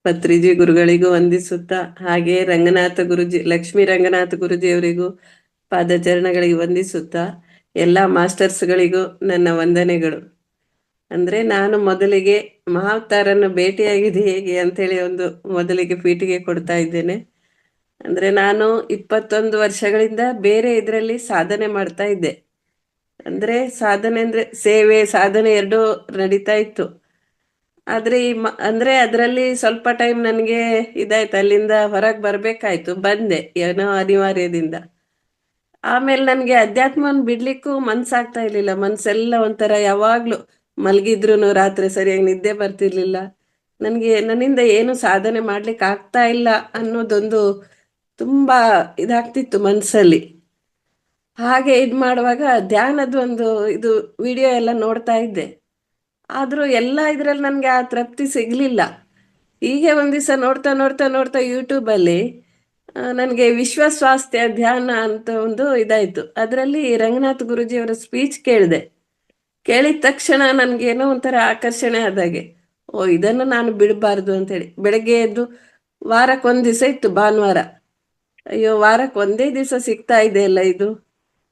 ಪತ್ರಿಜಿ ಗುರುಗಳಿಗೂ ವಂದಿಸುತ್ತಾ, ಹಾಗೆ ರಂಗನಾಥ ಗುರುಜಿ, ಲಕ್ಷ್ಮೀ ರಂಗನಾಥ ಗುರುಜಿಯವರಿಗೂ ಪಾದಚರಣಗಳಿಗೆ ವಂದಿಸುತ್ತಾ, ಎಲ್ಲ ಮಾಸ್ಟರ್ಸ್ಗಳಿಗೂ ನನ್ನ ವಂದನೆಗಳು. ಅಂದ್ರೆ ನಾನು ಮೊದಲಿಗೆ ಮಹಾವತಾರನ್ನು ಭೇಟಿಯಾಗಿದೆ ಹೇಗೆ ಅಂತೇಳಿ ಒಂದು ಮೊದಲಿಗೆ ಪೀಠಿಗೆ ಕೊಡ್ತಾ ಇದ್ದೇನೆ. ಅಂದ್ರೆ ನಾನು 21 ವರ್ಷಗಳಿಂದ ಬೇರೆ ಇದರಲ್ಲಿ ಸಾಧನೆ ಮಾಡ್ತಾ ಇದ್ದೆ. ಅಂದ್ರೆ ಸಾಧನೆ ಅಂದ್ರೆ ಸೇವೆ ಸಾಧನೆ ಎರಡೂ ನಡೀತಾ ಇತ್ತು. ಆದ್ರೆ ಅಂದ್ರೆ ಅದರಲ್ಲಿ ಸ್ವಲ್ಪ ಟೈಮ್ ನನಗೆ ಇದಾಯ್ತು, ಅಲ್ಲಿಂದ ಹೊರಗೆ ಬರ್ಬೇಕಾಯ್ತು, ಬಂದೆ ಏನೋ ಅನಿವಾರ್ಯದಿಂದ. ಆಮೇಲೆ ನನಗೆ ಅಧ್ಯಾತ್ಮವನ್ನು ಬಿಡ್ಲಿಕ್ಕೂ ಮನ್ಸಾಗ್ತಾ ಇರ್ಲಿಲ್ಲ. ಮನ್ಸೆಲ್ಲ ಒಂಥರ ಯಾವಾಗ್ಲೂ ಮಲಗಿದ್ರು ರಾತ್ರಿ ಸರಿಯಾಗಿ ನಿದ್ದೆ ಬರ್ತಿರ್ಲಿಲ್ಲ. ನನ್ನಿಂದ ಏನು ಸಾಧನೆ ಮಾಡ್ಲಿಕ್ಕೆ ಆಗ್ತಾ ಇಲ್ಲ ಅನ್ನೋದೊಂದು ತುಂಬಾ ಇದಾಗ್ತಿತ್ತು ಮನ್ಸಲ್ಲಿ. ಹಾಗೆ ಮಾಡುವಾಗ ಧ್ಯಾನದ ಒಂದು ಇದು ವಿಡಿಯೋ ಎಲ್ಲ ನೋಡ್ತಾ ಇದ್ದೆ. ಆದ್ರೂ ಎಲ್ಲ ಇದ್ರಲ್ಲಿ ನನ್ಗೆ ಆ ತೃಪ್ತಿ ಸಿಗ್ಲಿಲ್ಲ. ಹೀಗೆ ಒಂದ್ ದಿವಸ ನೋಡ್ತಾ ನೋಡ್ತಾ ನೋಡ್ತಾ ಯೂಟ್ಯೂಬಲ್ಲಿ ನನಗೆ ವಿಶ್ವ ಸ್ವಾಸ್ಥ್ಯ ಧ್ಯಾನ ಅಂತ ಒಂದು ಇದಾಯ್ತು. ಅದರಲ್ಲಿ ರಂಗನಾಥ್ ಗುರುಜಿಯವರ ಸ್ಪೀಚ್ ಕೇಳಿದೆ. ಕೇಳಿದ ತಕ್ಷಣ ನನ್ಗೇನೋ ಒಂಥರ ಆಕರ್ಷಣೆ ಆದಾಗೆ, ಓ ಇದನ್ನು ನಾನು ಬಿಡಬಾರ್ದು ಅಂತೇಳಿ ಬೆಳಗ್ಗೆ ಎದ್ದು ವಾರಕ್ಕೆ ಒಂದ್ ದಿವಸ ಇತ್ತು ಭಾನುವಾರ. ಅಯ್ಯೋ ವಾರಕ್ಕೆ ಒಂದೇ ದಿವಸ ಸಿಗ್ತಾ ಇದೆ ಅಲ್ಲ ಇದು,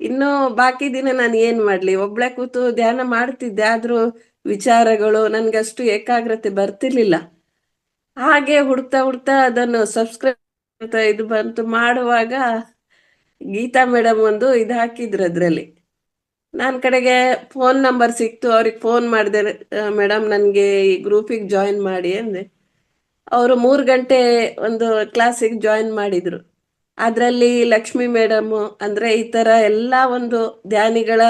ಇನ್ನು ಬಾಕಿ ದಿನ ನಾನು ಏನ್ ಮಾಡ್ಲಿ, ಒಬ್ಳೆ ಕೂತು ಧ್ಯಾನ ಮಾಡ್ತಿದ್ದೆ, ಆದ್ರೂ ವಿಚಾರಗಳು ನನ್ಗಷ್ಟು ಏಕಾಗ್ರತೆ ಬರ್ತಿರ್ಲಿಲ್ಲ. ಹಾಗೆ ಹುಡ್ತಾ ಹುಡ್ತಾ ಅದನ್ನು ಸಬ್ಸ್ಕ್ರೈಬ್ ಅಂತ ಇದು ಬಂತು. ಮಾಡುವಾಗ ಗೀತಾ ಮೇಡಮ್ ಒಂದು ಇದು ಹಾಕಿದ್ರು ಅದ್ರಲ್ಲಿ. ನನ್ನ ಕಡೆಗೆ ಫೋನ್ ನಂಬರ್ ಸಿಕ್ತು, ಅವ್ರಿಗೆ ಫೋನ್ ಮಾಡಿದೆ, ಮೇಡಮ್ ನನಗೆ ಈ ಗ್ರೂಪಿಗೆ ಜಾಯಿನ್ ಮಾಡಿ ಅಂದೆ. ಅವರು 3 ಗಂಟೆ ಒಂದು ಕ್ಲಾಸಿಗೆ ಜಾಯಿನ್ ಮಾಡಿದ್ರು. ಅದರಲ್ಲಿ ಲಕ್ಷ್ಮಿ ಮೇಡಮ್ ಅಂದ್ರೆ ಈ ತರ ಎಲ್ಲ ಒಂದು ಧ್ಯಾನಿಗಳ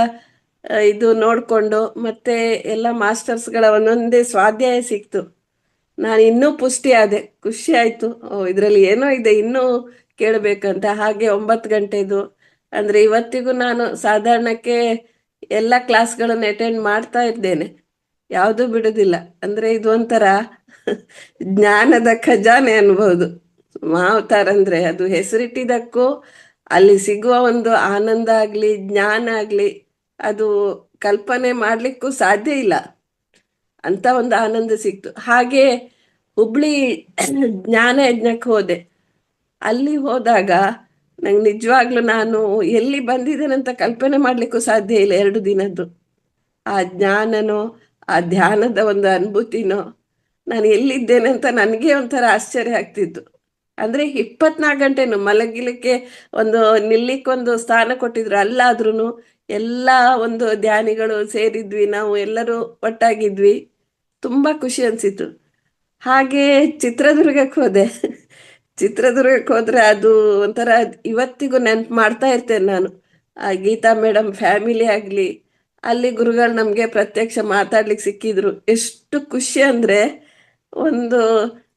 ಇದು ನೋಡ್ಕೊಂಡು ಮತ್ತೆ ಎಲ್ಲ ಮಾಸ್ಟರ್ಸ್ಗಳ ಒಂದೊಂದೇ ಸ್ವಾಧ್ಯಾಯ ಸಿಕ್ತು. ನಾನು ಇನ್ನೂ ಪುಷ್ಟಿ ಆದೆ, ಖುಷಿ ಆಯ್ತು. ಇದರಲ್ಲಿ ಏನೋ ಇದೆ ಇನ್ನೂ ಕೇಳಬೇಕಂತ. ಹಾಗೆ 9 ಗಂಟೆದು ಅಂದ್ರೆ ಇವತ್ತಿಗೂ ನಾನು ಸಾಧಾರಣಕ್ಕೆ ಎಲ್ಲ ಕ್ಲಾಸ್ಗಳನ್ನು ಅಟೆಂಡ್ ಮಾಡ್ತಾ ಇದ್ದೇನೆ, ಯಾವುದೂ ಬಿಡುದಿಲ್ಲ. ಅಂದ್ರೆ ಇದು ಒಂಥರ ಜ್ಞಾನದ ಖಜಾನೆ ಅನ್ಬಹುದು. ಮಾವತಾರ ಅಂದ್ರೆ ಅದು ಹೆಸರಿಟ್ಟಿದ್ದಕ್ಕೂ ಅಲ್ಲಿ ಸಿಗುವ ಒಂದು ಆನಂದ ಆಗ್ಲಿ ಜ್ಞಾನ ಆಗ್ಲಿ ಅದು ಕಲ್ಪನೆ ಮಾಡ್ಲಿಕ್ಕೂ ಸಾಧ್ಯ ಇಲ್ಲ, ಅಂತ ಒಂದು ಆನಂದ ಸಿಕ್ತು. ಹಾಗೆ ಹುಬ್ಳಿ ಜ್ಞಾನ ಯಜ್ಞಕ್ಕೆ ಹೋದೆ. ಅಲ್ಲಿ ಹೋದಾಗ ನಂಗೆ ನಿಜವಾಗ್ಲೂ ನಾನು ಎಲ್ಲಿ ಬಂದಿದ್ದೇನಂತ ಕಲ್ಪನೆ ಮಾಡ್ಲಿಕ್ಕೂ ಸಾಧ್ಯ ಇಲ್ಲ. 2 ದಿನದ್ದು ಆ ಜ್ಞಾನನೋ ಆ ಧ್ಯಾನದ ಒಂದು ಅನುಭೂತಿನೋ ನಾನು ಎಲ್ಲಿದ್ದೇನೆ ಅಂತ ನನಗೆ ಒಂಥರ ಆಶ್ಚರ್ಯ ಆಗ್ತಿತ್ತು. ಅಂದ್ರೆ 24 ಗಂಟೆನು ಮಲಗಲಿಕ್ಕೆ ಒಂದು ನಿಲ್ಲಿಕ್ಕೊಂದು ಸ್ಥಾನ ಕೊಟ್ಟಿದ್ರು. ಅಲ್ಲಾದ್ರೂ ಎಲ್ಲ ಒಂದು ಧ್ಯಾನಿಗಳು ಸೇರಿದ್ವಿ, ನಾವು ಎಲ್ಲರೂ ಒಟ್ಟಾಗಿದ್ವಿ, ತುಂಬಾ ಖುಷಿ ಅನ್ಸಿತ್ತು. ಹಾಗೆ ಚಿತ್ರದುರ್ಗಕ್ಕೆ ಹೋದೆ. ಚಿತ್ರದುರ್ಗಕ್ಕೆ ಹೋದ್ರೆ ಅದು ಒಂಥರ ಇವತ್ತಿಗೂ ನೆನ್ಪು ಮಾಡ್ತಾ ಇರ್ತೇನೆ ನಾನು. ಆ ಗೀತಾ ಮೇಡಮ್ ಫ್ಯಾಮಿಲಿ ಆಗ್ಲಿ, ಅಲ್ಲಿ ಗುರುಗಳು ನಮ್ಗೆ ಪ್ರತ್ಯಕ್ಷ ಮಾತಾಡ್ಲಿಕ್ಕೆ ಸಿಕ್ಕಿದ್ರು. ಎಷ್ಟು ಖುಷಿ ಅಂದ್ರೆ ಒಂದು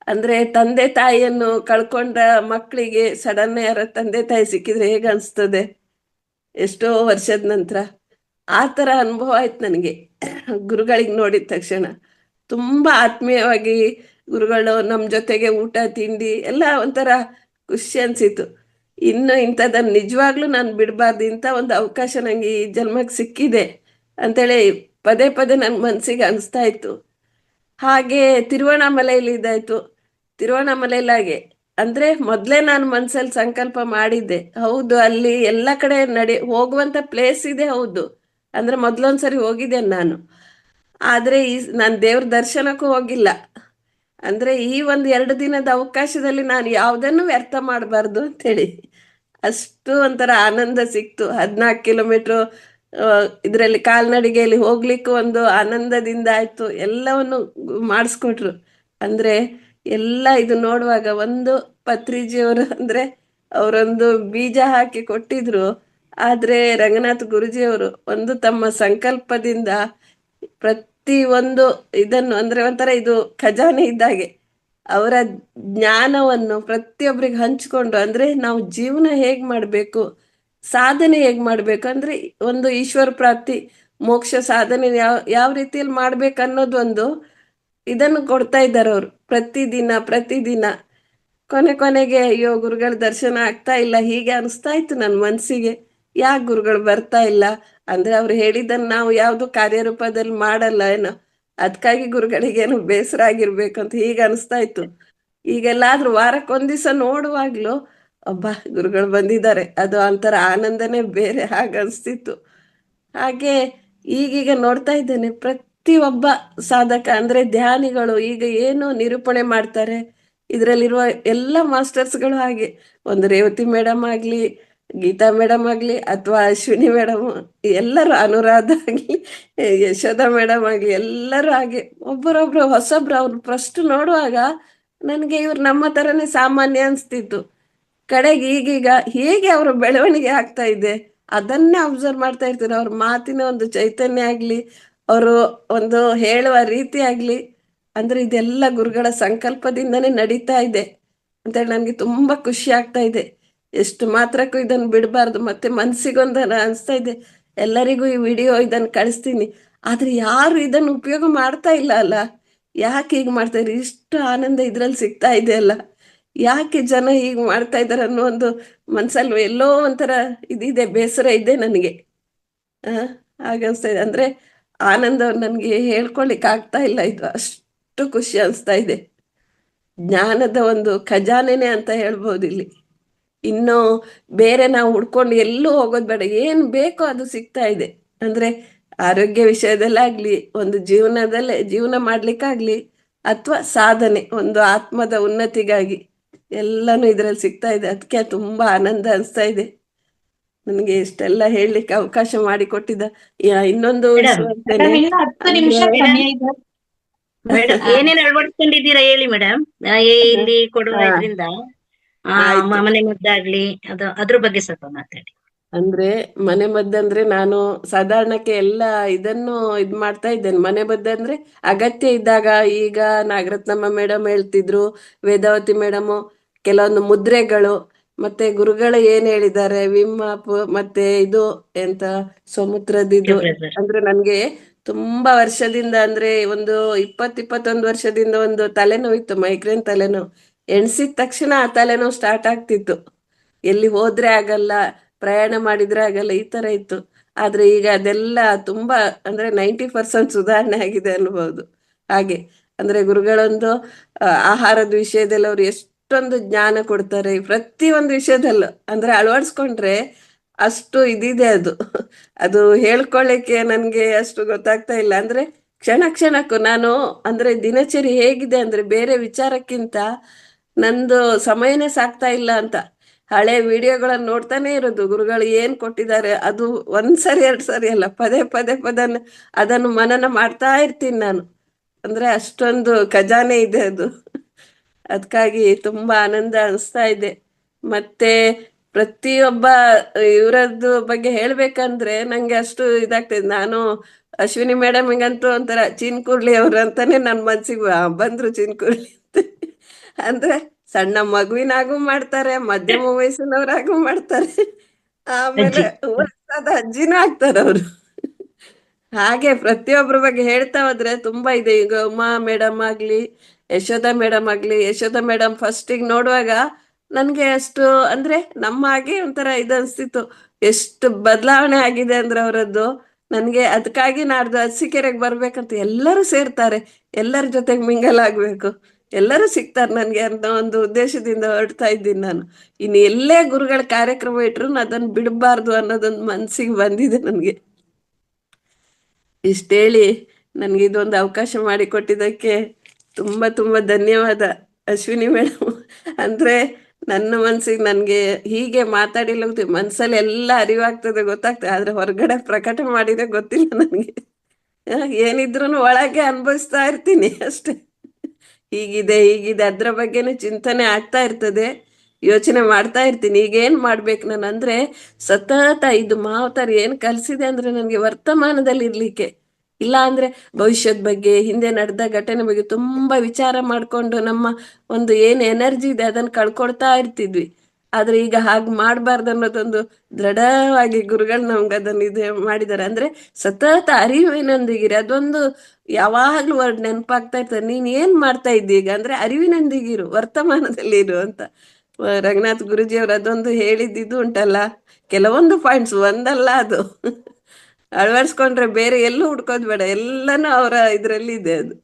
ಅಂದ್ರೆ ತಂದೆ ತಾಯಿಯನ್ನು ಕಳ್ಕೊಂಡ ಮಕ್ಕಳಿಗೆ ಸಡನ್ ಯಾರ ತಂದೆ ತಾಯಿ ಸಿಕ್ಕಿದ್ರೆ ಹೇಗೆ ಅನ್ಸ್ತದೆ ಎಷ್ಟೋ ವರ್ಷದ ನಂತರ. ಆ ತರ ಅನುಭವ ಆಯ್ತು ನನಗೆ ಗುರುಗಳಿಗೆ ನೋಡಿದ ತಕ್ಷಣ. ತುಂಬಾ ಆತ್ಮೀಯವಾಗಿ ಗುರುಗಳು ನಮ್ಮ ಜೊತೆಗೆ ಊಟ ತಿಂಡಿ ಎಲ್ಲ ಒಂಥರ ಖುಷಿ ಅನ್ಸಿತ್ತು. ಇನ್ನು ಇಂಥದನ್ನು ನಿಜವಾಗ್ಲೂ ನಾನು ಬಿಡಬಾರ್ದು, ಇಂಥ ಒಂದು ಅವಕಾಶ ನಂಗೆ ಈ ಜನ್ಮಕ್ಕೆ ಸಿಕ್ಕಿದೆ ಅಂತೇಳಿ ಪದೇ ಪದೇ ನನ್ನ ಮನಸ್ಸಿಗೆ ಅನಿಸ್ತಾ ಇತ್ತು. ಹಾಗೆ ತಿರುವಣ್ಣಾಮಲೈಲಿ ಇದಾಯ್ತು. ತಿರುವಣ್ಣಾಮಲೈಲಾಗೆ ಅಂದ್ರೆ ಮೊದಲೇ ನಾನು ಮನ್ಸಲ್ಲಿ ಸಂಕಲ್ಪ ಮಾಡಿದ್ದೆ, ಹೌದು ಅಲ್ಲಿ ಎಲ್ಲ ಕಡೆ ಹೋಗುವಂತ ಪ್ಲೇಸ್ ಇದೆ, ಹೌದು. ಅಂದ್ರೆ ಮೊದ್ಲೊಂದ್ಸರಿ ಹೋಗಿದ್ದೇನೆ ನಾನು, ಆದ್ರೆ ನಾನು ದೇವ್ರ ದರ್ಶನಕ್ಕೂ ಹೋಗಿಲ್ಲ. ಅಂದ್ರೆ ಈ ಒಂದು 2 ದಿನದ ಅವಕಾಶದಲ್ಲಿ ನಾನು ಯಾವುದನ್ನು ವ್ಯರ್ಥ ಮಾಡಬಾರ್ದು ಅಂತೇಳಿ ಅಷ್ಟು ಒಂಥರ ಆನಂದ ಸಿಕ್ತು. 14 ಕಿಲೋಮೀಟರ್ ಇದರಲ್ಲಿ ಕಾಲ್ನಡಿಗೆಯಲ್ಲಿ ಹೋಗ್ಲಿಕ್ಕೂ ಒಂದು ಆನಂದದಿಂದ ಆಯ್ತು. ಎಲ್ಲವನ್ನು ಮಾಡಿಸ್ಕೊಟ್ರು. ಅಂದ್ರೆ ಎಲ್ಲ ಇದು ನೋಡುವಾಗ ಒಂದು ಪತ್ರಿಜಿಯವರು ಅಂದ್ರೆ ಅವರೊಂದು ಬೀಜ ಹಾಕಿ ಕೊಟ್ಟಿದ್ರು. ಆದ್ರೆ ರಂಗನಾಥ್ ಗುರುಜಿಯವರು ಒಂದು ತಮ್ಮ ಸಂಕಲ್ಪದಿಂದ ಪ್ರತಿ ಒಂದು ಇದನ್ನು ಅಂದ್ರೆ ಒಂಥರ ಇದು ಖಜಾನೆ ಇದ್ದಾಗೆ ಅವರ ಜ್ಞಾನವನ್ನು ಪ್ರತಿಯೊಬ್ಬರಿಗೆ ಹಂಚಿಕೊಂಡು, ಅಂದ್ರೆ ನಾವು ಜೀವನ ಹೇಗ್ ಮಾಡ್ಬೇಕು, ಸಾಧನೆ ಹೇಗ್ ಮಾಡ್ಬೇಕು, ಅಂದ್ರೆ ಒಂದು ಈಶ್ವರ ಪ್ರಾಪ್ತಿ ಮೋಕ್ಷ ಸಾಧನೆ ಯಾವ ಯಾವ ರೀತಿಯಲ್ಲಿ ಮಾಡ್ಬೇಕು ಅನ್ನೋದೊಂದು ಇದನ್ನು ಕೊಡ್ತಾ ಇದ್ದಾರೆ ಅವರು ಪ್ರತಿದಿನ ಪ್ರತಿದಿನ. ಕೊನೆಗೆ ಅಯ್ಯೋ ಗುರುಗಳ ದರ್ಶನ ಆಗ್ತಾ ಇಲ್ಲ ಹೀಗೆ ಅನಿಸ್ತಾ ಇತ್ತು ನನ್ನ ಮನಸ್ಸಿಗೆ. ಯಾಕೆ ಗುರುಗಳು ಬರ್ತಾ ಇಲ್ಲ ಅಂದ್ರೆ ಅವ್ರು ಹೇಳಿದ್ದನ್ನು ನಾವು ಯಾವುದು ಕಾರ್ಯರೂಪದಲ್ಲಿ ಮಾಡಲ್ಲ ಏನೋ, ಅದಕ್ಕಾಗಿ ಗುರುಗಳಿಗೇನು ಬೇಸರ ಆಗಿರ್ಬೇಕಂತ ಹೀಗೆ ಅನಿಸ್ತಾ ಇತ್ತು. ಈಗೆಲ್ಲಾದ್ರೂ ವಾರಕ್ಕೊಂದ್ ದಿವಸ ನೋಡುವಾಗ್ಲೂ ಅಬ್ಬಾ ಗುರುಗಳು ಬಂದಿದ್ದಾರೆ, ಅದು ಒಂಥರ ಆನಂದನೇ ಬೇರೆ ಹಾಗೆ ಅನಿಸ್ತಿತ್ತು. ಹಾಗೆ ಈಗೀಗ ನೋಡ್ತಾ ಇದ್ದೇನೆ ಪ್ರತಿಯೊಬ್ಬ ಸಾಧಕ ಅಂದ್ರೆ ಧ್ಯಾನಿಗಳು ಈಗ ಏನು ನಿರೂಪಣೆ ಮಾಡ್ತಾರೆ, ಇದರಲ್ಲಿರುವ ಎಲ್ಲ ಮಾಸ್ಟರ್ಸ್ಗಳು ಹಾಗೆ. ಒಂದು ರೇವತಿ ಮೇಡಮ್ ಆಗ್ಲಿ, ಗೀತಾ ಮೇಡಮ್ ಆಗ್ಲಿ, ಅಥವಾ ಅಶ್ವಿನಿ ಮೇಡಮ್, ಎಲ್ಲರೂ ಅನುರಾಧ ಆಗ್ಲಿ, ಯಶೋಧ ಮೇಡಮ್ ಆಗ್ಲಿ, ಎಲ್ಲರೂ ಹಾಗೆ ಒಬ್ಬರೊಬ್ರು ಹೊಸಬ್ರು. ಅವ್ರು ಫಸ್ಟ್ ನೋಡುವಾಗ ನನಗೆ ಇವ್ರು ನಮ್ಮ ತರನೇ ಸಾಮಾನ್ಯ ಅನ್ಸ್ತಿತ್ತು. ಕಡೆಗೆ ಈಗೀಗ ಹೇಗೆ ಅವರ ಬೆಳವಣಿಗೆ ಆಗ್ತಾ ಇದೆ ಅದನ್ನೇ ಅಬ್ಸರ್ವ್ ಮಾಡ್ತಾ ಇರ್ತಾರೆ. ಅವ್ರ ಮಾತಿನ ಒಂದು ಚೈತನ್ಯ ಆಗ್ಲಿ, ಅವರು ಒಂದು ಹೇಳುವ ರೀತಿ ಆಗ್ಲಿ, ಅಂದ್ರೆ ಇದೆಲ್ಲ ಗುರುಗಳ ಸಂಕಲ್ಪದಿಂದನೇ ನಡೀತಾ ಇದೆ ಅಂತೇಳಿ ನನಗೆ ತುಂಬಾ ಖುಷಿ ಆಗ್ತಾ ಇದೆ. ಎಷ್ಟು ಮಾತ್ರಕ್ಕೂ ಇದನ್ನು ಬಿಡಬಾರ್ದು. ಮತ್ತೆ ಮನ್ಸಿಗೊಂದು ಅನಿಸ್ತಾ ಇದೆ, ಎಲ್ಲರಿಗೂ ಈ ವಿಡಿಯೋ ಇದನ್ನು ಕಳಿಸ್ತೀನಿ, ಆದ್ರೆ ಯಾರು ಇದನ್ನು ಉಪಯೋಗ ಮಾಡ್ತಾ ಇಲ್ಲ ಅಲ್ಲ. ಯಾಕೆ ಹೀಗೆ ಮಾಡ್ತಾ ಇದ್ರು? ಇಷ್ಟು ಆನಂದ ಇದ್ರಲ್ಲಿ ಸಿಗ್ತಾ ಇದೆ ಅಲ್ಲ, ಯಾಕೆ ಜನ ಹೀಗೆ ಮಾಡ್ತಾ ಇದ್ದಾರೆ ಅನ್ನೋ ಒಂದು ಮನ್ಸಲ್ಲಿ ಎಲ್ಲೋ ಒಂಥರ ಇದಿದೆ, ಬೇಸರ ಇದೆ ನನಗೆ. ಆ ಹಾಗೆ ಅನಿಸ್ತಾ ಇದೆ. ಅಂದ್ರೆ ಆನಂದ ನನಗೆ ಹೇಳ್ಕೊಳ್ಲಿಕ್ಕೆ ಆಗ್ತಾ ಇಲ್ಲ. ಇದು ಅಷ್ಟು ಖುಷಿ ಅನಿಸ್ತಾ ಇದೆ. ಜ್ಞಾನದ ಒಂದು ಖಜಾನೆನೆ ಅಂತ ಹೇಳ್ಬೋದು ಇಲ್ಲಿ. ಇನ್ನು ಬೇರೆ ನಾವು ಹುಡ್ಕೊಂಡು ಎಲ್ಲೂ ಹೋಗೋದು ಬೇಡ, ಏನ್ ಬೇಕೋ ಅದು ಸಿಗ್ತಾ ಇದೆ. ಅಂದ್ರೆ ಆರೋಗ್ಯ ವಿಷಯದಲ್ಲಾಗ್ಲಿ, ಒಂದು ಜೀವನ ಮಾಡ್ಲಿಕ್ಕಾಗ್ಲಿ, ಅಥವಾ ಸಾಧನೆ, ಒಂದು ಆತ್ಮದ ಉನ್ನತಿಗಾಗಿ ಎಲ್ಲಾನು ಇದ್ರಲ್ಲಿ ಸಿಗ್ತಾ ಇದೆ. ಅದಕ್ಕೆ ತುಂಬಾ ಆನಂದ ಅನಿಸ್ತಾ ಇದೆ. ನನಗೆ ಇಷ್ಟೆಲ್ಲ ಹೇಳಲಿಕ್ಕೆ ಅವಕಾಶ ಮಾಡಿಕೊಟ್ಟಿದ್ದ ಇನ್ನೊಂದು ಮೇಡಮ್ ವಿಷಯ ಅಂತೇನೆ ಇನ್ನು 10 ನಿಮಿಷ ಅಂದ್ರೆ ಸಮಯ ಇದೆ. ಮೇಡಮ್ ಏನೇನ್ ಅಳವಡಿಸ್ಕೊಂಡಿದ್ದೀರಾ ಹೇಳಿ ಮೇಡಮ್. ಇಲ್ಲಿ ಕೊಡುವ ಹಾ ಇದರಿಂದ ಆಯ್ತು. ಮನೆ ಮದ್ದಾಗ್ಲಿ ಅದ್ರ ಬಗ್ಗೆ ಸ್ವಲ್ಪ ಮಾತಾಡಿ. ಅಂದ್ರೆ ಮನೆ ಮದ್ದಂದ್ರೆ ನಾನು ಸಾಧಾರಣಕ್ಕೆ ಎಲ್ಲ ಇದನ್ನು ಇದ್ ಮಾಡ್ತಾ ಇದ್ದೇನೆ. ಮನೆ ಮದ್ದಂದ್ರೆ ಅಗತ್ಯ ಇದ್ದಾಗ, ಈಗ ನಾಗರತ್ನಮ್ಮ ಮೇಡಮ್ ಹೇಳ್ತಿದ್ರು, ವೇದಾವತಿ ಮೇಡಮ್ ಕೆಲವೊಂದು ಮುದ್ರೆಗಳು, ಮತ್ತೆ ಗುರುಗಳು ಏನ್ ಹೇಳಿದ್ದಾರೆ, ವಿಮ್ ಅಪ್, ಮತ್ತೆ ಇದು ಎಂತ ಸಮುದ್ರದಿದು. ಬ್ರದರ್ ಅಂದ್ರೆ ನನ್ಗೆ ತುಂಬಾ ವರ್ಷದಿಂದ, ಅಂದ್ರೆ ಒಂದು 21 ವರ್ಷದಿಂದ ಒಂದು ತಲೆನೋವಿತ್ತು, ಮೈಗ್ರೇನ್ ತಲೆನೋವು. ಎಣ್ಸಿದ ತಕ್ಷಣ ಆ ತಲೆನೋವು ಸ್ಟಾರ್ಟ್ ಆಗ್ತಿತ್ತು, ಎಲ್ಲಿ ಹೋದ್ರೆ ಆಗಲ್ಲ, ಪ್ರಯಾಣ ಮಾಡಿದ್ರೆ ಆಗಲ್ಲ, ಈ ತರ ಇತ್ತು. ಆದ್ರೆ ಈಗ ಅದೆಲ್ಲ ತುಂಬಾ, ಅಂದ್ರೆ 90% ಸುಧಾರಣೆ ಆಗಿದೆ ಅನ್ಬಹುದು. ಹಾಗೆ ಅಂದ್ರೆ ಗುರುಗಳೊಂದು ಆಹಾರದ ವಿಷಯದಲ್ಲಿ ಅವ್ರು ಎಷ್ಟೊಂದು ಜ್ಞಾನ ಕೊಡ್ತಾರೆ ಪ್ರತಿಯೊಂದು ವಿಷಯದಲ್ಲೂ. ಅಂದ್ರೆ ಅಳವಡಿಸ್ಕೊಂಡ್ರೆ ಅಷ್ಟು ಇದಿದೆ ಅದು. ಅದು ಹೇಳ್ಕೊಳ್ಳಿಕ್ಕೆ ನನ್ಗೆ ಅಷ್ಟು ಗೊತ್ತಾಗ್ತಾ ಇಲ್ಲ. ಅಂದ್ರೆ ಕ್ಷಣ ಕ್ಷಣಕ್ಕೂ ನಾನು, ಅಂದ್ರೆ ದಿನಚರಿ ಹೇಗಿದೆ ಅಂದ್ರೆ ಬೇರೆ ವಿಚಾರಕ್ಕಿಂತ ನಂದು ಸಮಯನೇ ಸಾಕ್ತಾ ಇಲ್ಲ ಅಂತ ಹಳೆ ವಿಡಿಯೋಗಳನ್ನು ನೋಡ್ತಾನೆ ಇರೋದು. ಗುರುಗಳು ಏನ್ ಕೊಟ್ಟಿದ್ದಾರೆ ಅದು ಒಂದ್ಸರಿ ಎರಡ್ ಸರಿ ಅಲ್ಲ, ಪದೇ ಪದೇ ಅದನ್ನು ಮನನ ಮಾಡ್ತಾ ಇರ್ತೀನಿ ನಾನು. ಅಂದ್ರೆ ಅಷ್ಟೊಂದು ಖಜಾನೆ ಇದೆ ಅದು. ಅದಕ್ಕಾಗಿ ತುಂಬಾ ಆನಂದ ಅನಿಸ್ತಾ ಇದೆ. ಮತ್ತೆ ಪ್ರತಿಯೊಬ್ಬ ಇವರದ್ದು ಬಗ್ಗೆ ಹೇಳ್ಬೇಕಂದ್ರೆ ನಂಗೆ ಅಷ್ಟು ಇದಾಗ್ತದೆ. ನಾನು ಅಶ್ವಿನಿ ಮೇಡಮ್ಗಂತೂ ಒಂಥರ ಚಿನ್ಕುರ್ಳಿ ಅವ್ರು ಅಂತಾನೆ ನನ್ನ ಮನ್ಸಿಗೆ ಬಂದ್ರು, ಚಿನ್ಕುರ್ಳಿ ಅಂತ. ಅಂದ್ರೆ ಸಣ್ಣ ಮಗುವಿನಾಗೂ ಮಾಡ್ತಾರೆ, ಮಧ್ಯಮ ವಯಸ್ಸಿನವರಾಗೂ ಮಾಡ್ತಾರೆ, ಆಮೇಲೆ ಅಜ್ಜಿ. ವಯಸ್ಸಾದ ಅಜ್ಜಿನೂ ಆಗ್ತಾರೆ ಅವರು. ಹಾಗೆ ಪ್ರತಿಯೊಬ್ಬರ ಬಗ್ಗೆ ಹೇಳ್ತಾ ಹೋದ್ರೆ ತುಂಬಾ ಇದೆ. ಈಗ ಉಮಾ ಮೇಡಮ್ ಆಗ್ಲಿ, ಯಶೋಧ ಮೇಡಮ್ ಆಗ್ಲಿ. ಯಶೋಧ ಮೇಡಮ್ ಫಸ್ಟಿಗೆ ನೋಡುವಾಗ ನನ್ಗೆ ಅಷ್ಟು, ಅಂದ್ರೆ ನಮ್ಮ ಹಾಗೆ ಒಂಥರ ಇದು ಅನ್ಸ್ತಿತ್ತು. ಎಷ್ಟು ಬದಲಾವಣೆ ಆಗಿದೆ ಅಂದ್ರೆ ಅವರದ್ದು. ನನ್ಗೆ ಅದಕ್ಕಾಗಿ ನಾಡ್ದು ಅರಸೀಕೆರೆಗೆ ಬರ್ಬೇಕಂತ ಎಲ್ಲರೂ ಸೇರ್ತಾರೆ, ಎಲ್ಲರ ಜೊತೆಗೆ ಮಿಂಗಲ್ ಆಗ್ಬೇಕು, ಎಲ್ಲರೂ ಸಿಗ್ತಾರೆ ನನ್ಗೆ ಅನ್ನೋ ಒಂದು ಉದ್ದೇಶದಿಂದ ಹೊರಡ್ತಾ ಇದ್ದೀನಿ ನಾನು. ಇನ್ನು ಎಲ್ಲೇ ಗುರುಗಳ ಕಾರ್ಯಕ್ರಮ ಇಟ್ರು ಅದನ್ನು ಬಿಡಬಾರ್ದು ಅನ್ನೋದೊಂದು ಮನ್ಸಿಗೆ ಬಂದಿದೆ ನನ್ಗೆ. ಇಷ್ಟೇಳಿ ನನಗೆ ಇದೊಂದು ಅವಕಾಶ ಮಾಡಿಕೊಟ್ಟಿದ್ದಕ್ಕೆ ತುಂಬಾ ತುಂಬಾ ಧನ್ಯವಾದ ಅಶ್ವಿನಿ ಮೇಡಮ್. ಅಂದ್ರೆ ನನ್ನ ಮನ್ಸಿಗೆ ನನ್ಗೆ ಹೀಗೆ ಮಾತಾಡಿಲ್ಲ, ಮನ್ಸಲ್ಲಿ ಎಲ್ಲ ಅರಿವಾಗ್ತದೆ, ಗೊತ್ತಾಗ್ತದೆ, ಆದ್ರೆ ಹೊರಗಡೆ ಪ್ರಕಟ ಮಾಡಿದ್ರೆ ಗೊತ್ತಿಲ್ಲ ನನಗೆ. ಏನಿದ್ರು ಒಳಗೆ ಅನುಭವಿಸ್ತಾ ಇರ್ತೀನಿ ಅಷ್ಟೆ. ಹೀಗಿದೆ ಹೀಗಿದೆ ಅದ್ರ ಬಗ್ಗೆನೇ ಚಿಂತನೆ ಆಗ್ತಾ ಇರ್ತದೆ, ಯೋಚನೆ ಮಾಡ್ತಾ ಇರ್ತೀನಿ ಈಗ ಏನ್ ಮಾಡ್ಬೇಕು ನಾನು. ಅಂದ್ರೆ ಸತತ ಇದು ಮಾವತಾರ ಏನ್ ಕಲ್ಸಿದೆ ಅಂದ್ರೆ ನನಗೆ ವರ್ತಮಾನದಲ್ಲಿ ಇರ್ಲಿಕ್ಕೆ. ಇಲ್ಲ ಅಂದ್ರೆ ಭವಿಷ್ಯದ ಬಗ್ಗೆ, ಹಿಂದೆ ನಡೆದ ಘಟನೆ ಬಗ್ಗೆ ತುಂಬಾ ವಿಚಾರ ಮಾಡ್ಕೊಂಡು ನಮ್ಮ ಒಂದು ಏನ್ ಎನರ್ಜಿ ಇದೆ ಅದನ್ನ ಕಳ್ಕೊಳ್ತಾ ಇರ್ತಿದ್ವಿ. ಆದ್ರೆ ಈಗ ಹಾಗೆ ಮಾಡ್ಬಾರ್ದು ಅನ್ನೋದೊಂದು ದೃಢವಾಗಿ ಗುರುಗಳು ನಮ್ಗೆ ಅದನ್ನ ಇದು ಮಾಡಿದ್ದಾರೆ. ಅಂದ್ರೆ ಸತತ ಅರಿವಿನೊಂದಿಗಿರಿ, ಅದೊಂದು ಯಾವಾಗ್ಲೂ ವರ್ಡ್ ನೆನಪಾಗ್ತಾ ಇರ್ತದೆ. ನೀನ್ ಏನ್ ಮಾಡ್ತಾ ಇದ್ದಿ ಈಗ ಅಂದ್ರೆ ಅರಿವಿನೊಂದಿಗಿರು, ವರ್ತಮಾನದಲ್ಲಿ ಇರು ಅಂತ ರಂಗನಾಥ್ ಗುರುಜಿ ಅವರು ಅದೊಂದು ಹೇಳಿದ್ದು ಉಂಟಲ್ಲ. ಕೆಲವೊಂದು ಪಾಯಿಂಟ್ಸ್ ಒಂದಲ್ಲ ಅದು. ಅಳವಡಿಸ್ಕೊಂಡ್ರೆ ಬೇರೆ ಎಲ್ಲೂ ಹುಡ್ಕೋದ್ ಬೇಡ, ಎಲ್ಲಾನು ಅವರ ಇದ್ರಲ್ಲಿ ಇದೆ ಅದು.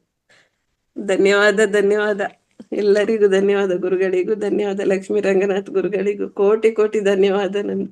ಧನ್ಯವಾದ ಧನ್ಯವಾದ. ಎಲ್ಲರಿಗೂ ಧನ್ಯವಾದ, ಗುರುಗಳಿಗೂ ಧನ್ಯವಾದ, ಲಕ್ಷ್ಮೀ ರಂಗನಾಥ್ ಗುರುಗಳಿಗೂ ಕೋಟಿ ಕೋಟಿ ಧನ್ಯವಾದ. ನನ್